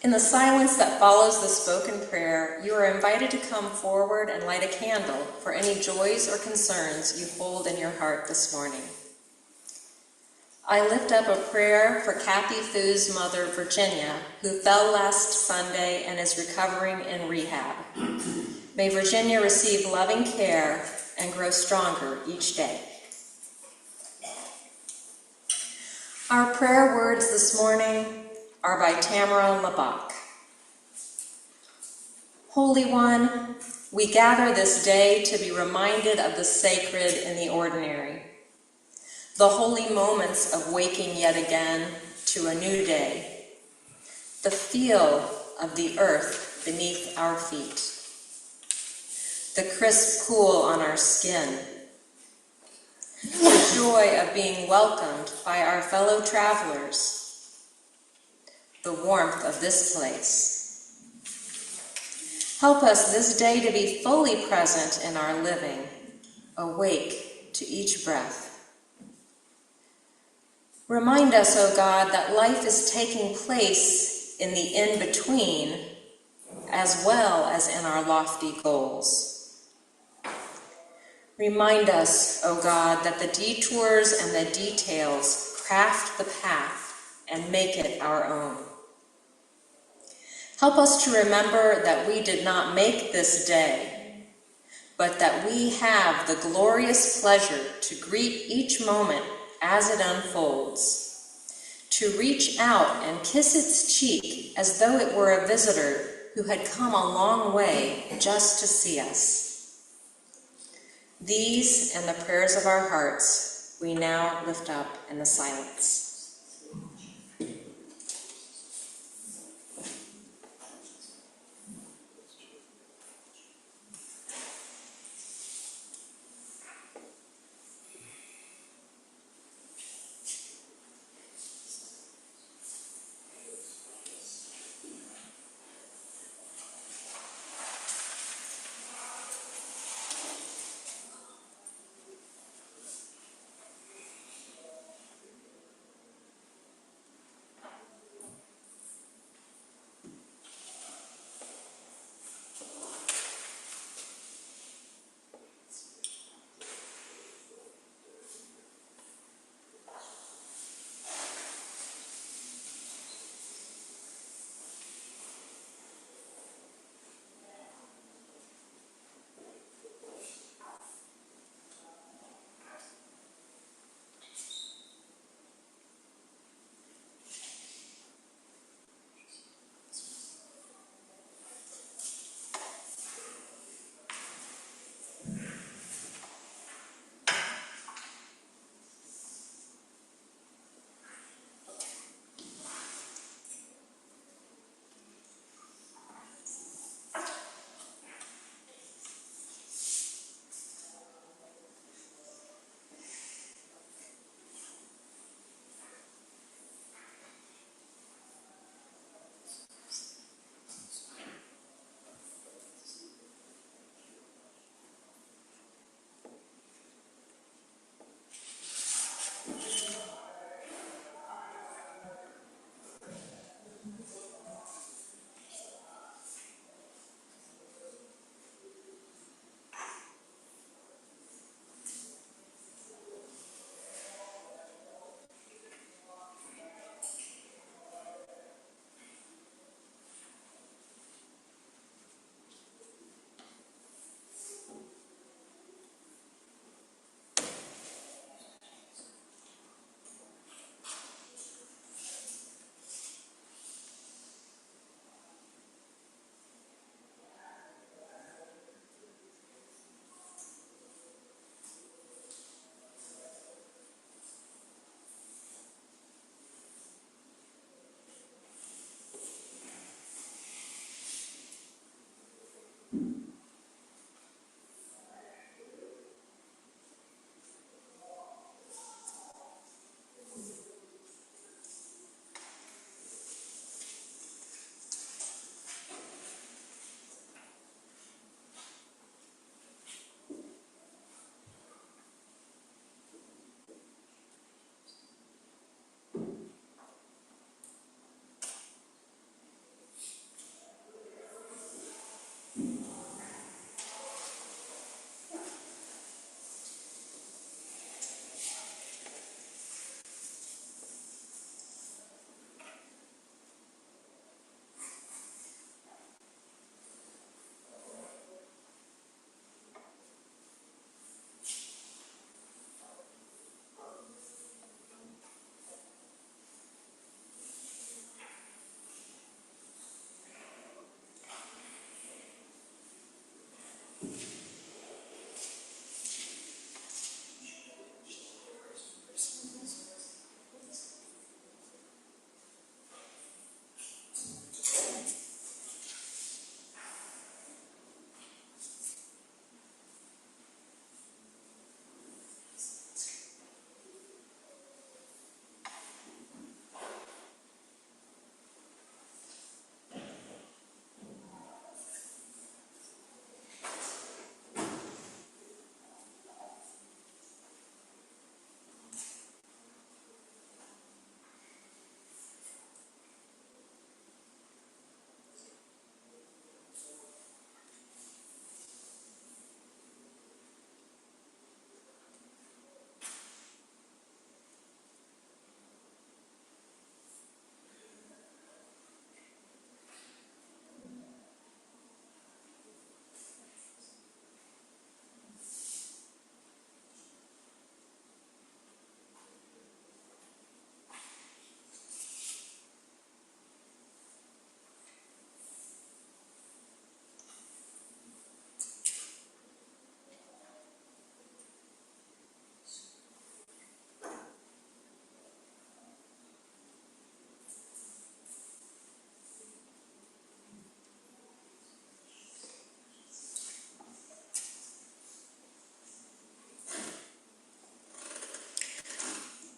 In the silence that follows the spoken prayer, you are invited to come forward and light a candle for any joys or concerns you hold in your heart this morning. I lift up a prayer for Kathy Thu's mother, Virginia, who fell last Sunday and is recovering in rehab. May Virginia receive loving care and grow stronger each day. Our prayer words this morning are by Tamara Labak. Holy One, we gather this day to be reminded of the sacred in the ordinary, the holy moments of waking yet again to a new day, the feel of the earth beneath our feet, the crisp cool on our skin, the joy of being welcomed by our fellow travelers, the warmth of this place. Help us this day to be fully present in our living, awake to each breath. Remind us, O God, that life is taking place in the in-between as well as in our lofty goals. Remind us, O God, that the detours and the details craft the path and make it our own. Help us to remember that we did not make this day, but that we have the glorious pleasure to greet each moment as it unfolds, to reach out and kiss its cheek as though it were a visitor who had come a long way just to see us. These and the prayers of our hearts we now lift up in the silence.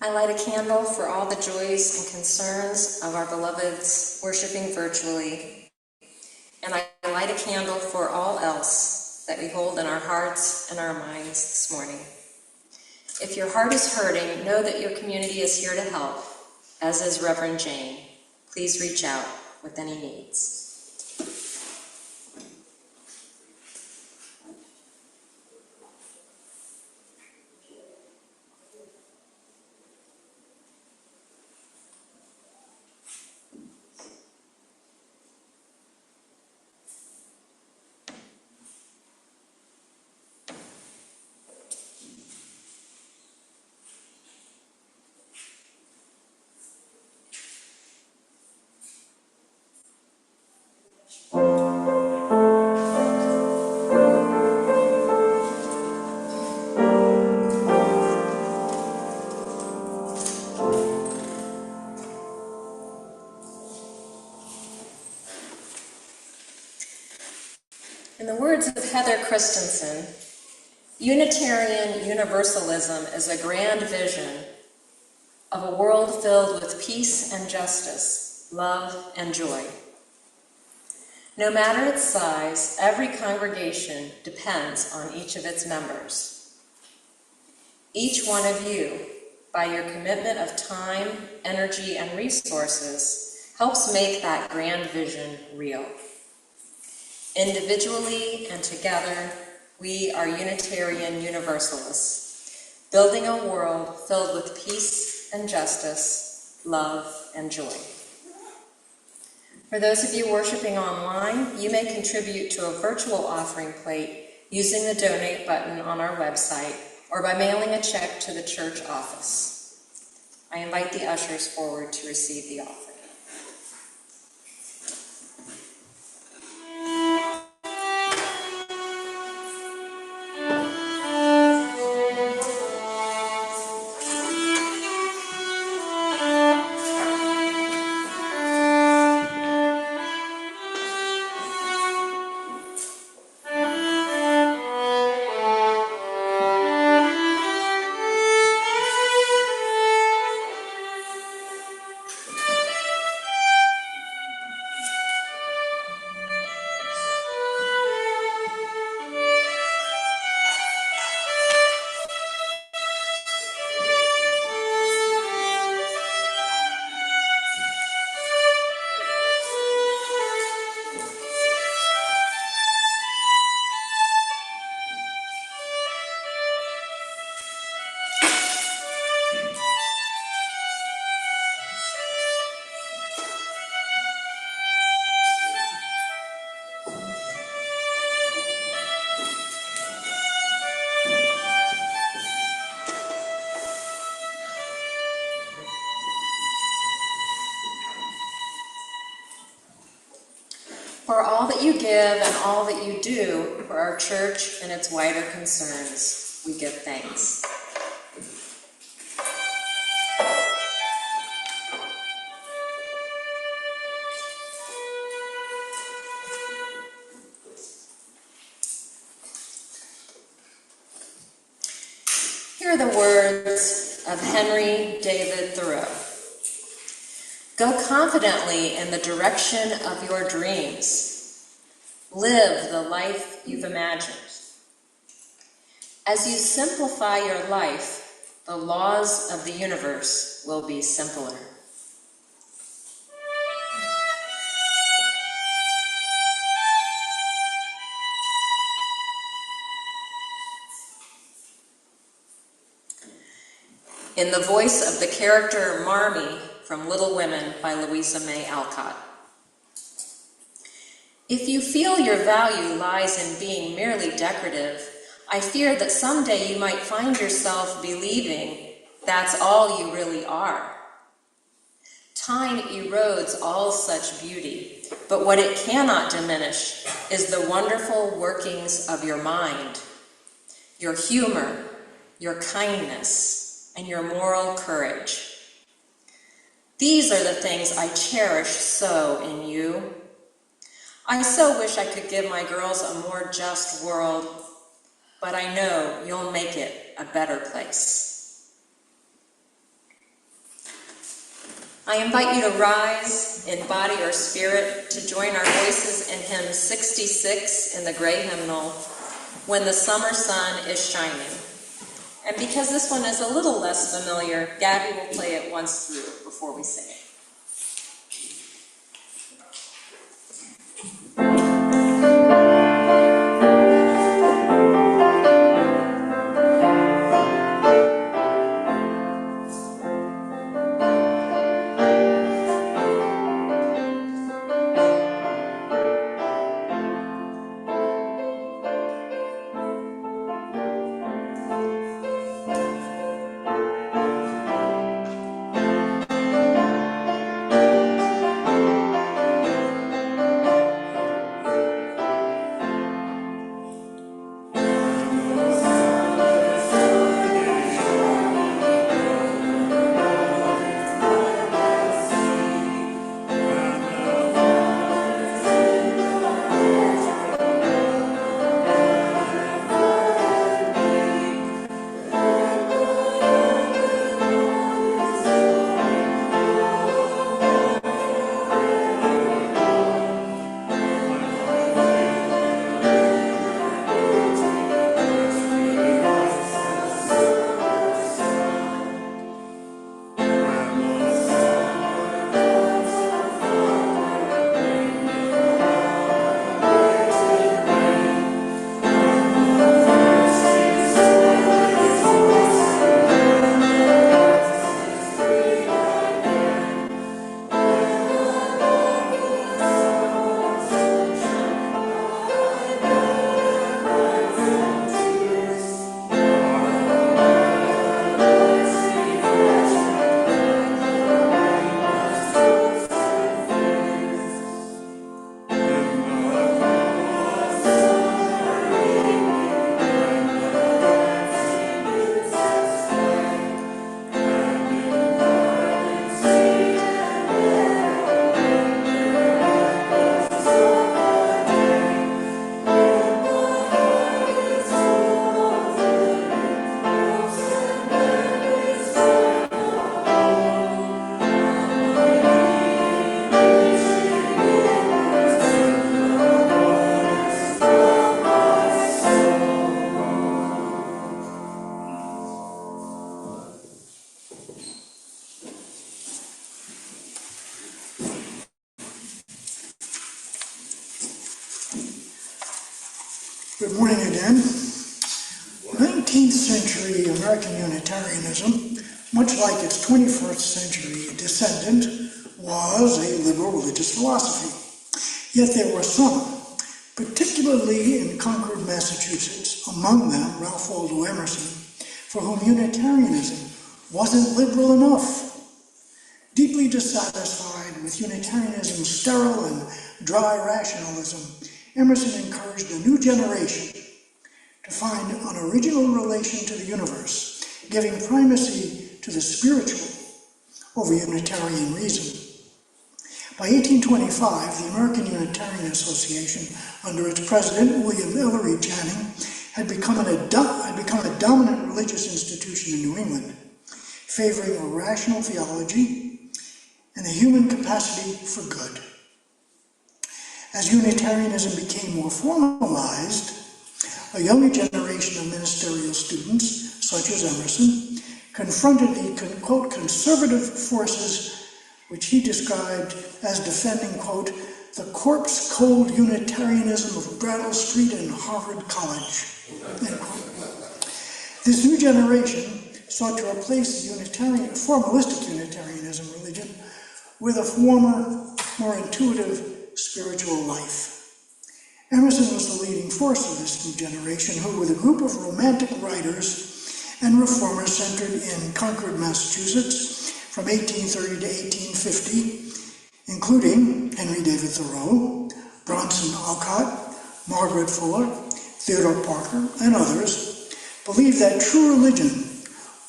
I light a candle for all the joys and concerns of our beloveds worshiping virtually, and I light a candle for all else that we hold in our hearts and our minds this morning. If your heart is hurting, know that your community is here to help, as is Reverend Jane. Please reach out with any needs. In the words of Heather Christensen, Unitarian Universalism is a grand vision of a world filled with peace and justice, love and joy. No matter its size, every congregation depends on each of its members. Each one of you, by your commitment of time, energy, and resources, helps make that grand vision real. Individually and together, we are Unitarian Universalists, building a world filled with peace and justice, love and joy. For those of you worshiping online, you may contribute to a virtual offering plate using the donate button on our website or by mailing a check to the church office. I invite the ushers forward to receive the offering. For all that you give and all that you do for our church and its wider concerns, we give thanks. Here are the words of Henry David Thoreau. Go confidently in the direction of your dreams. Live the life you've imagined. As you simplify your life, the laws of the universe will be simpler. In the voice of the character Marmee from Little Women by Louisa May Alcott. If you feel your value lies in being merely decorative, I fear that someday you might find yourself believing that's all you really are. Time erodes all such beauty, but what it cannot diminish is the wonderful workings of your mind, your humor, your kindness, and your moral courage. These are the things I cherish so in you. I so wish I could give my girls a more just world, but I know you'll make it a better place. I invite you to rise in body or spirit to join our voices in hymn 66 in the gray hymnal, When the Summer Sun is Shining. And because this one is a little less familiar, Gabby will play it once through before we sing it. Good morning again. 19th century American Unitarianism, much like its 21st century descendant, was a liberal religious philosophy. Yet there were some, particularly in Concord, Massachusetts, among them Ralph Waldo Emerson, for whom Unitarianism wasn't liberal enough. Deeply dissatisfied with Unitarianism's sterile and dry rationalism, Emerson encouraged a new generation to find an original relation to the universe, giving primacy to the spiritual over Unitarian reason. By 1825, the American Unitarian Association, under its president, William Ellery Channing, had become a dominant religious institution in New England, favoring a rational theology and the human capacity for good. As Unitarianism became more formalized, a younger generation of ministerial students, such as Emerson, confronted the, quote, conservative forces which he described as defending, quote, the corpse-cold Unitarianism of Brattle Street and Harvard College, end quote. This new generation sought to replace the formalistic Unitarianism religion with a former, more intuitive spiritual life. Emerson was the leading force of this new generation, who, with a group of romantic writers and reformers centered in Concord, Massachusetts, from 1830 to 1850, including Henry David Thoreau, Bronson Alcott, Margaret Fuller, Theodore Parker, and others, believed that true religion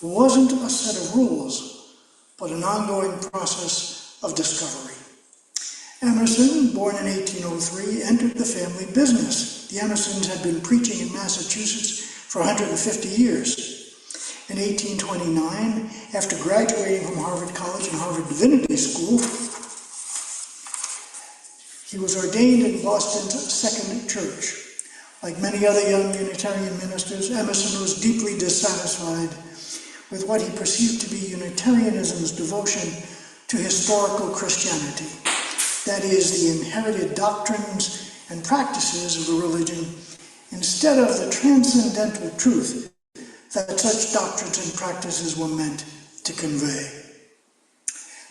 wasn't a set of rules, but an ongoing process of discovery. Emerson, born in 1803, entered the family business. The Emersons had been preaching in Massachusetts for 150 years. In 1829, after graduating from Harvard College and Harvard Divinity School, he was ordained in Boston's Second Church. Like many other young Unitarian ministers, Emerson was deeply dissatisfied with what he perceived to be Unitarianism's devotion to historical Christianity. That is, the inherited doctrines and practices of the religion, instead of the transcendental truth that such doctrines and practices were meant to convey.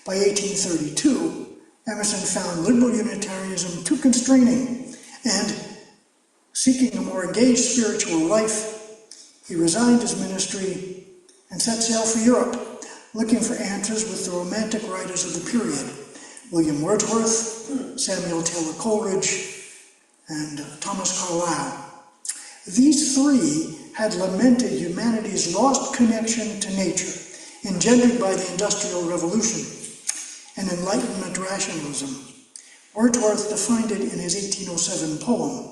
By 1832, Emerson found liberal Unitarianism too constraining, and seeking a more engaged spiritual life, he resigned his ministry and set sail for Europe, looking for answers with the romantic writers of the period, William Wordsworth, Samuel Taylor Coleridge, and Thomas Carlyle. These three had lamented humanity's lost connection to nature, engendered by the Industrial Revolution and Enlightenment rationalism. Wordsworth defined it in his 1807 poem,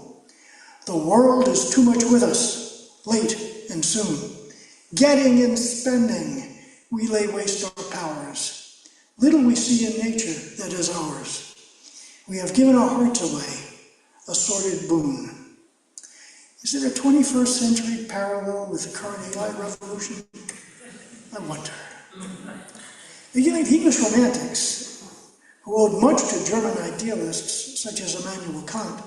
"The world is too much with us, late and soon. Getting and spending, we lay waste our powers. Little we see in nature that is ours. We have given our hearts away, a sordid boon." Is there a 21st century parallel with the current AI revolution? I wonder. The English Romantics, who owed much to German idealists such as Immanuel Kant,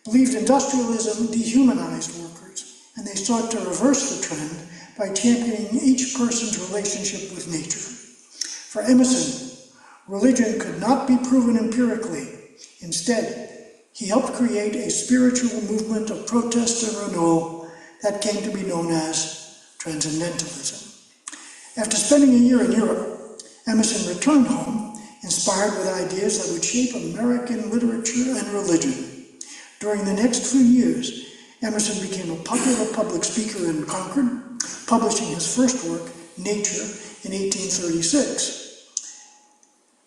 believed industrialism dehumanized workers, and they sought to reverse the trend by championing each person's relationship with nature. For Emerson, religion could not be proven empirically. Instead, he helped create a spiritual movement of protest and renewal that came to be known as Transcendentalism. After spending a year in Europe, Emerson returned home, inspired with ideas that would shape American literature and religion. During the next few years, Emerson became a popular public speaker in Concord, publishing his first work, Nature, in 1836.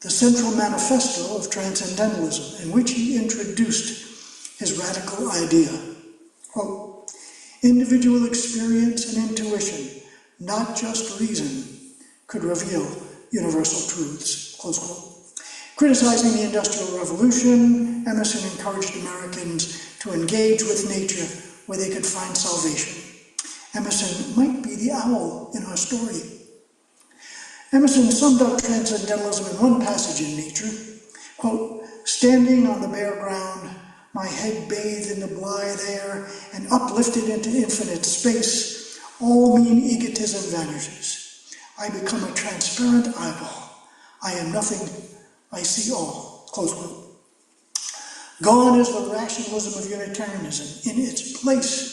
The central manifesto of Transcendentalism, in which he introduced his radical idea. Quote, "Individual experience and intuition, not just reason, could reveal universal truths." Close quote. Criticizing the Industrial Revolution, Emerson encouraged Americans to engage with nature where they could find salvation. Emerson might be the owl in our story. Emerson summed up Transcendentalism in one passage in Nature, quote, "Standing on the bare ground, my head bathed in the blithe air and uplifted into infinite space, all mean egotism vanishes. I become a transparent eyeball. I am nothing, I see all." Close quote. Gone is the rationalism of Unitarianism. In its place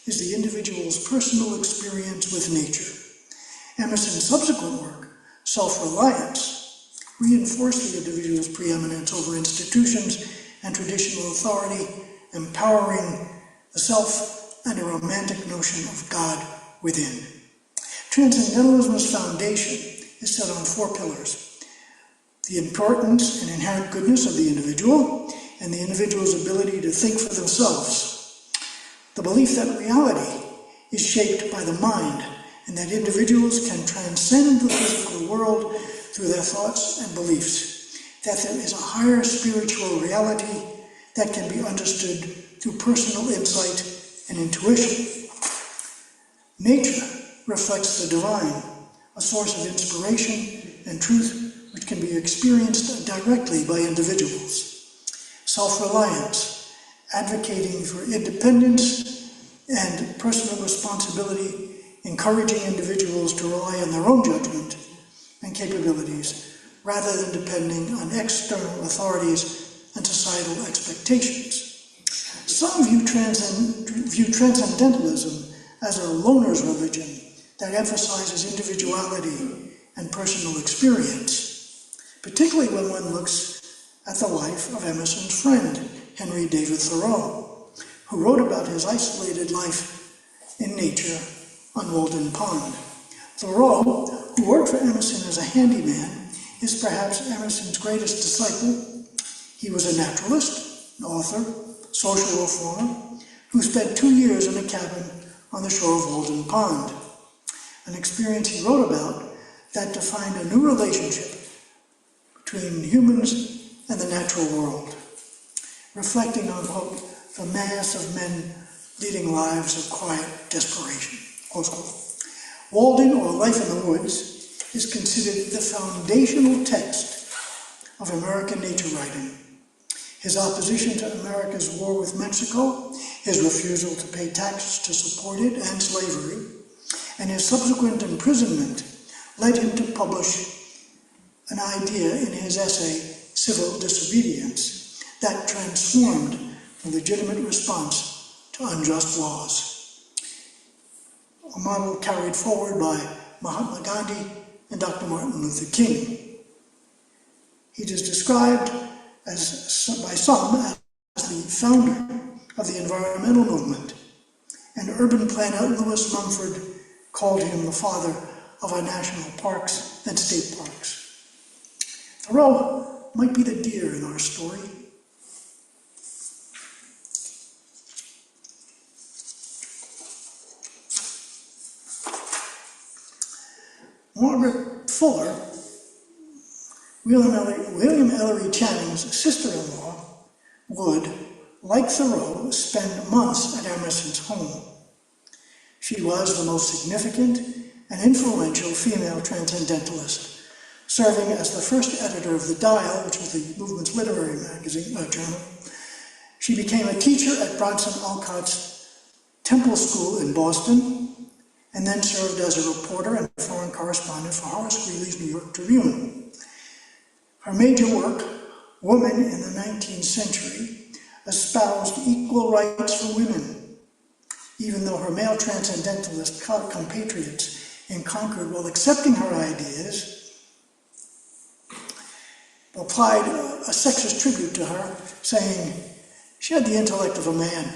is the individual's personal experience with nature. Emerson's subsequent work, Self-Reliance, reinforced the individual's preeminence over institutions and traditional authority, empowering the self and a romantic notion of God within. Transcendentalism's foundation is set on four pillars: the importance and inherent goodness of the individual, and the individual's ability to think for themselves. The belief that reality is shaped by the mind, and that individuals can transcend the physical world through their thoughts and beliefs. That there is a higher spiritual reality that can be understood through personal insight and intuition. Nature reflects the divine, a source of inspiration and truth which can be experienced directly by individuals. Self-reliance, advocating for independence and personal responsibility, encouraging individuals to rely on their own judgment and capabilities rather than depending on external authorities and societal expectations. Some view Transcendentalism as a loner's religion that emphasizes individuality and personal experience, particularly when one looks at the life of Emerson's friend, Henry David Thoreau, who wrote about his isolated life in nature on Walden Pond. Thoreau, who worked for Emerson as a handyman, is perhaps Emerson's greatest disciple. He was a naturalist, an author, social reformer, who spent 2 years in a cabin on the shore of Walden Pond. an experience he wrote about that defined a new relationship between humans and the natural world, reflecting on, quote, the mass of men leading lives of quiet desperation, close quote. Walden, or Life in the Woods, is considered the foundational text of American nature writing. His opposition to America's war with Mexico, his refusal to pay taxes to support it and slavery, and his subsequent imprisonment led him to publish an idea in his essay, Civil Disobedience, that transformed the legitimate response to unjust laws. A model carried forward by Mahatma Gandhi and Dr. Martin Luther King. He is described by some as the founder of the environmental movement, and urban planner Lewis Mumford called him the father of our national parks and state parks. Thoreau might be the deer in our story. Margaret Fuller, William Ellery Channing's sister-in-law, would, like Thoreau, spend months at Emerson's home. She was the most significant and influential female transcendentalist, serving as the first editor of The Dial, which was the movement's literary journal. She became a teacher at Bronson Alcott's Temple School in Boston, and then served as a reporter and foreign correspondent for Horace Greeley's New York Tribune. Her major work, Woman in the 19th Century, espoused equal rights for women, even though her male transcendentalist compatriots in Concord, while accepting her ideas, applied a sexist tribute to her, saying she had the intellect of a man.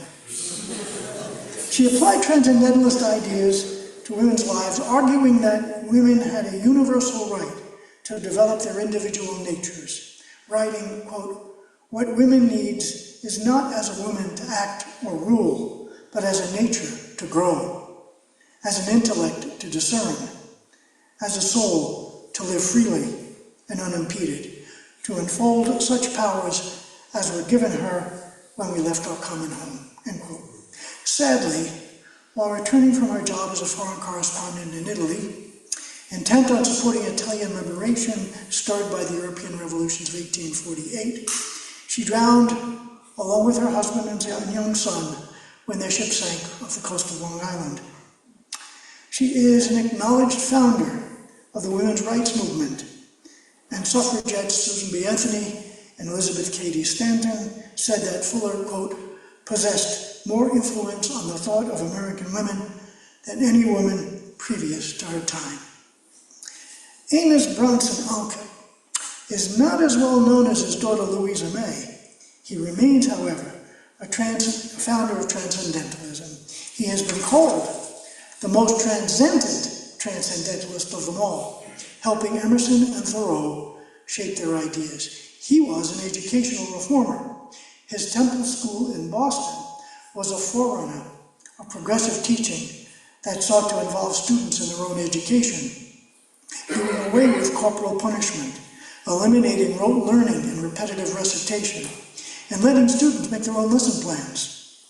She applied transcendentalist ideas to women's lives, arguing that women had a universal right to develop their individual natures, writing, quote, what women needs is not as a woman to act or rule, but as a nature to grow, as an intellect to discern, as a soul to live freely and unimpeded, to unfold such powers as were given her when we left our common home, end quote. Sadly, while returning from her job as a foreign correspondent in Italy, intent on supporting Italian liberation stirred by the European revolutions of 1848, she drowned along with her husband and young son when their ship sank off the coast of Long Island. She is an acknowledged founder of the women's rights movement, and suffragettes Susan B. Anthony and Elizabeth Cady Stanton said that Fuller, quote, possessed more influence on the thought of American women than any woman previous to her time. Amos Bronson Alcott is not as well known as his daughter Louisa May. He remains, however, a founder of Transcendentalism. He has been called the most transcendent transcendentalist of them all, helping Emerson and Thoreau shape their ideas. He was an educational reformer. His Temple School in Boston was a forerunner of progressive teaching that sought to involve students in their own education, doing away with corporal punishment, eliminating rote learning and repetitive recitation, and letting students make their own lesson plans.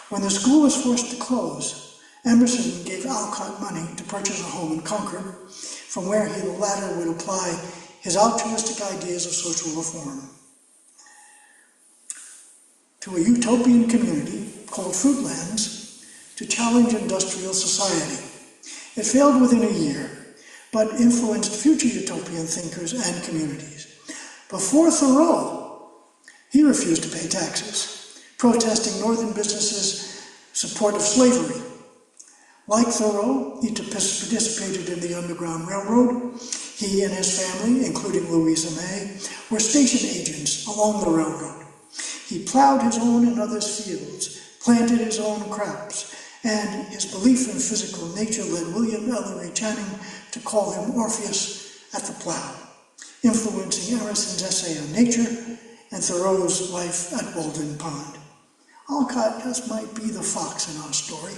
When the school was forced to close, Emerson gave Alcott money to purchase a home in Concord, from where the latter would apply his altruistic ideas of social reform to a utopian community called Fruitlands to challenge industrial society. It failed within a year, but influenced future utopian thinkers and communities. Before Thoreau, he refused to pay taxes, protesting northern businesses' support of slavery. Like Thoreau, he participated in the Underground Railroad. He and his family, including Louisa May, were station agents along the railroad. He plowed his own and others' fields, planted his own crops, and his belief in physical nature led William Ellery Channing to call him Orpheus at the plow, influencing Emerson's essay on nature and Thoreau's life at Walden Pond. Alcott just might be the fox in our story.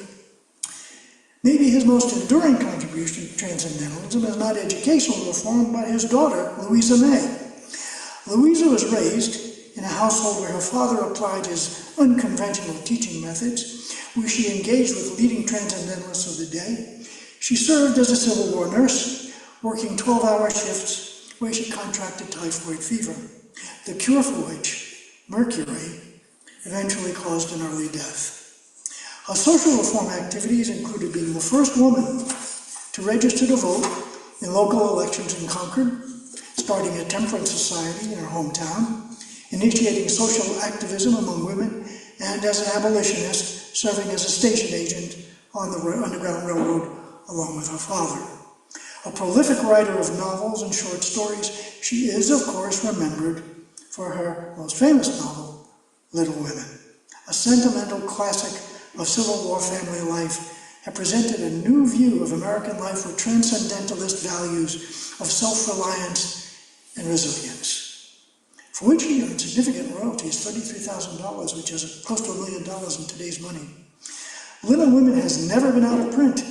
Maybe his most enduring contribution to Transcendentalism is not educational reform, but his daughter, Louisa May. Louisa was raised in a household where her father applied his unconventional teaching methods, where she engaged with leading Transcendentalists of the day. She served as a Civil War nurse, working 12-hour shifts where she contracted typhoid fever, the cure for which, mercury, eventually caused an early death. Her social reform activities included being the first woman to register to vote in local elections in Concord, starting a temperance society in her hometown, initiating social activism among women, and as an abolitionist, serving as a station agent on the Underground Railroad along with her father. A prolific writer of novels and short stories, she is, of course, remembered for her most famous novel, Little Women. A sentimental classic of Civil War family life, had presented a new view of American life with transcendentalist values of self-reliance and resilience, for which he earned significant royalties, $33,000, which is close to $1 million in today's money. Little Women has never been out of print.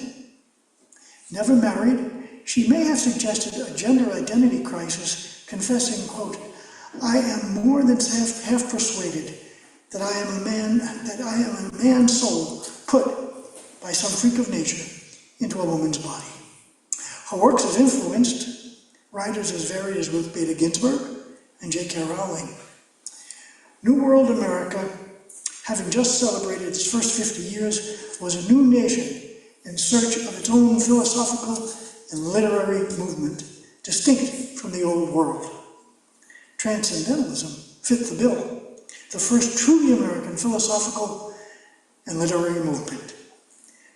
Never married, she may have suggested a gender identity crisis, confessing, quote, "I am more than half persuaded that I am a man's soul put by some freak of nature into a woman's body." Her works have influenced writers as varied as Ruth Bader Ginsburg and J.K. Rowling. New World America, having just celebrated its first 50 years, was a new nation in search of its own philosophical and literary movement, distinct from the old world. Transcendentalism fit the bill, the first truly American philosophical and literary movement.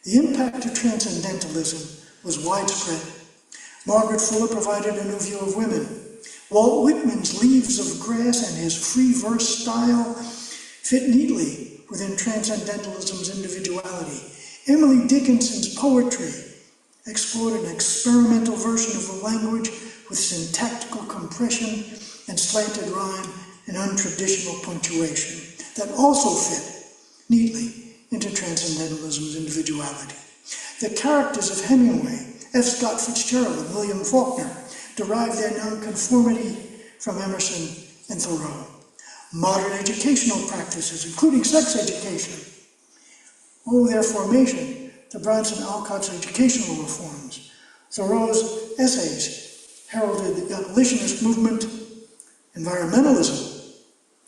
The impact of Transcendentalism was widespread. Margaret Fuller provided a new view of women. Walt Whitman's Leaves of Grass and his free verse style fit neatly within Transcendentalism's individuality. Emily Dickinson's poetry explored an experimental version of the language with syntactical compression and slanted rhyme and untraditional punctuation that also fit neatly into Transcendentalism's individuality. The characters of Hemingway, F. Scott Fitzgerald, and William Faulkner derived their nonconformity from Emerson and Thoreau. Modern educational practices, including sex education, owe their formation to Bronson Alcott's educational reforms. Thoreau's essays heralded the abolitionist movement, environmentalism,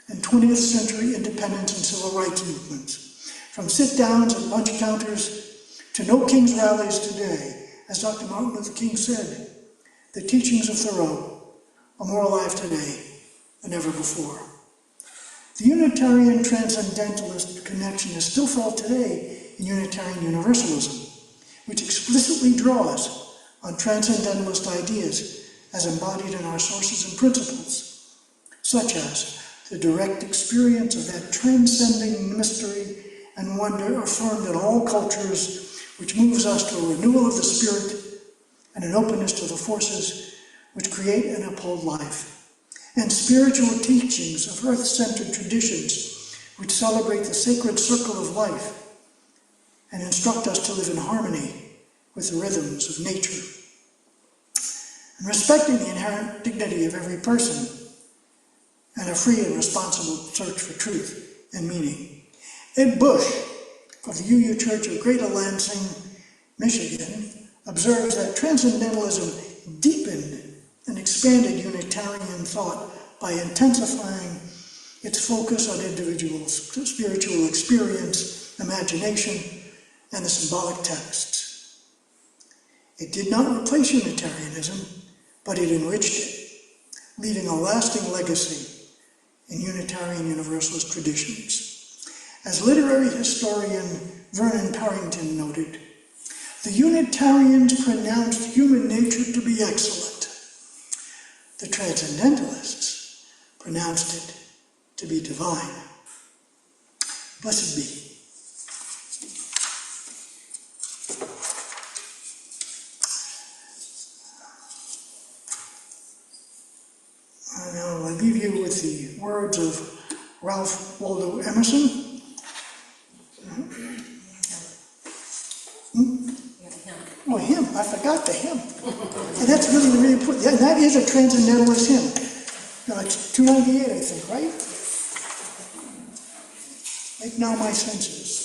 and 20th century independence and civil rights movements. From sit-downs at lunch counters to no King's rallies today, as Dr. Martin Luther King said, the teachings of Thoreau are more alive today than ever before. The Unitarian Transcendentalist connection is still felt today in Unitarian Universalism, which explicitly draws on Transcendentalist ideas as embodied in our sources and principles, such as the direct experience of that transcending mystery and wonder affirmed in all cultures, which moves us to a renewal of the spirit and an openness to the forces which create and uphold life, and spiritual teachings of earth-centered traditions which celebrate the sacred circle of life and instruct us to live in harmony with the rhythms of nature. And respecting the inherent dignity of every person and a free and responsible search for truth and meaning. Ed Bush of the UU Church of Greater Lansing, Michigan, observes that Transcendentalism deepened and expanded Unitarian thought by intensifying its focus on individual spiritual experience, imagination, and the symbolic texts. It did not replace Unitarianism, but it enriched it, leaving a lasting legacy in Unitarian Universalist traditions. As literary historian Vernon Parrington noted, the Unitarians pronounced human nature to be excellent. The Transcendentalists pronounced it to be divine. Blessed be. And now I leave you with the words of Ralph Waldo Emerson. hymn. I forgot the hymn. And that's really, really important. Yeah, that is a Transcendentalist hymn. It's 298, I think, right? Make now my senses.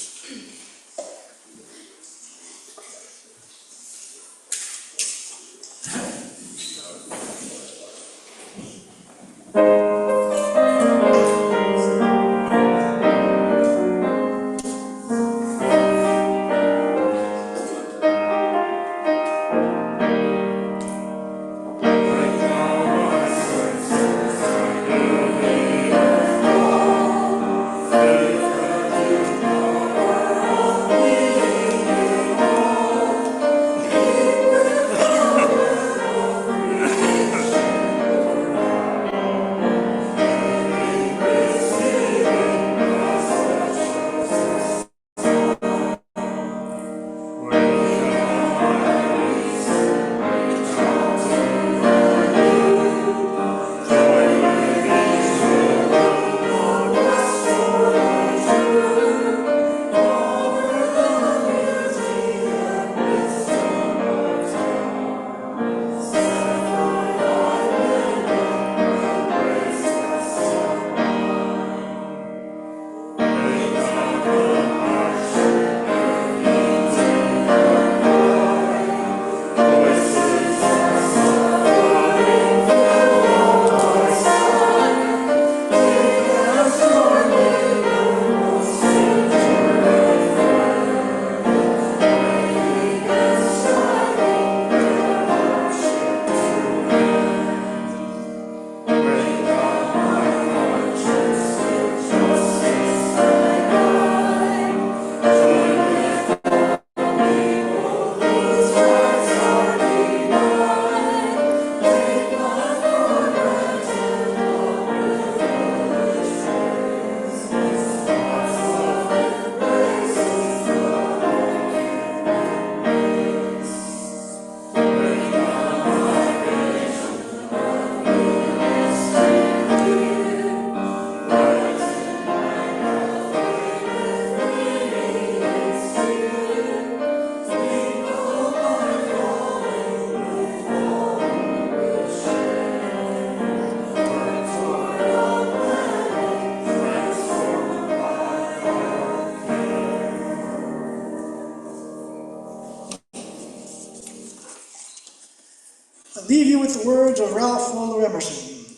I leave you with the words of Ralph Waldo Emerson.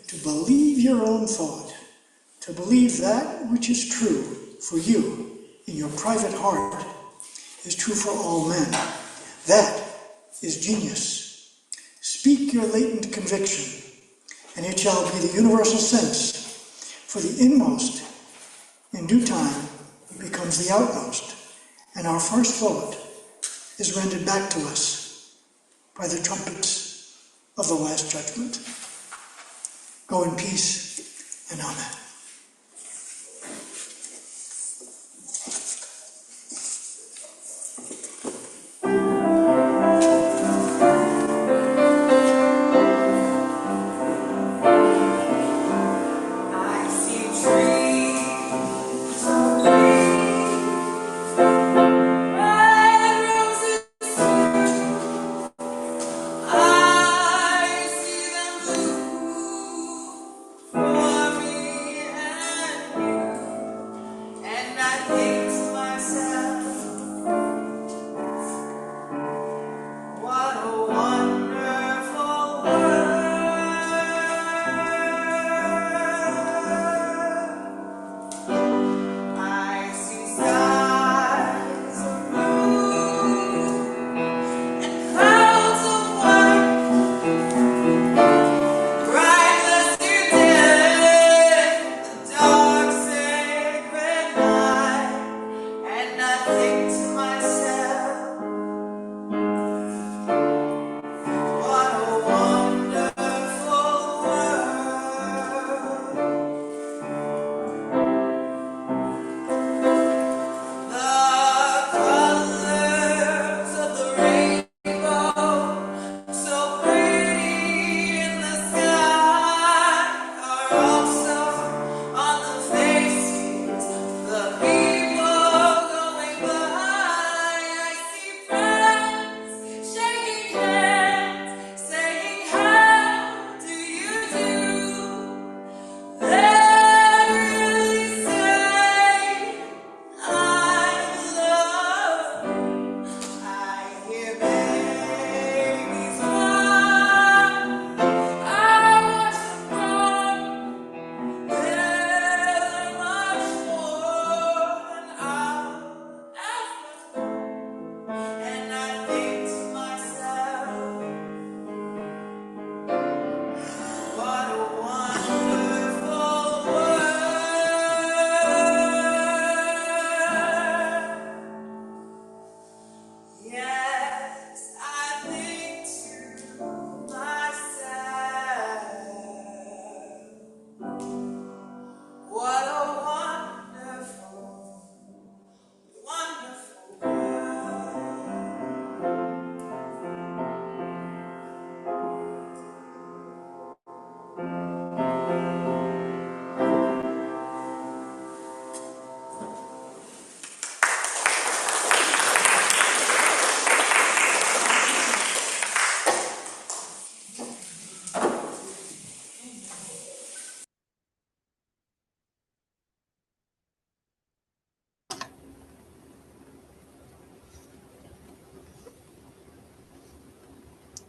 To believe your own thought, to believe that which is true for you in your private heart is true for all men. That is genius. Speak your latent conviction, and it shall be the universal sense, for the inmost in due time becomes the outmost, and our first thought is rendered back to us by the trumpets of the last judgment. Go in peace, and amen. I see them blue for me.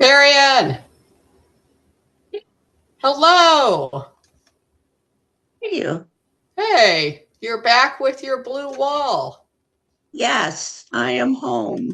Marianne! Hello! You. Hey, you're back with your blue wall. Yes, I am home.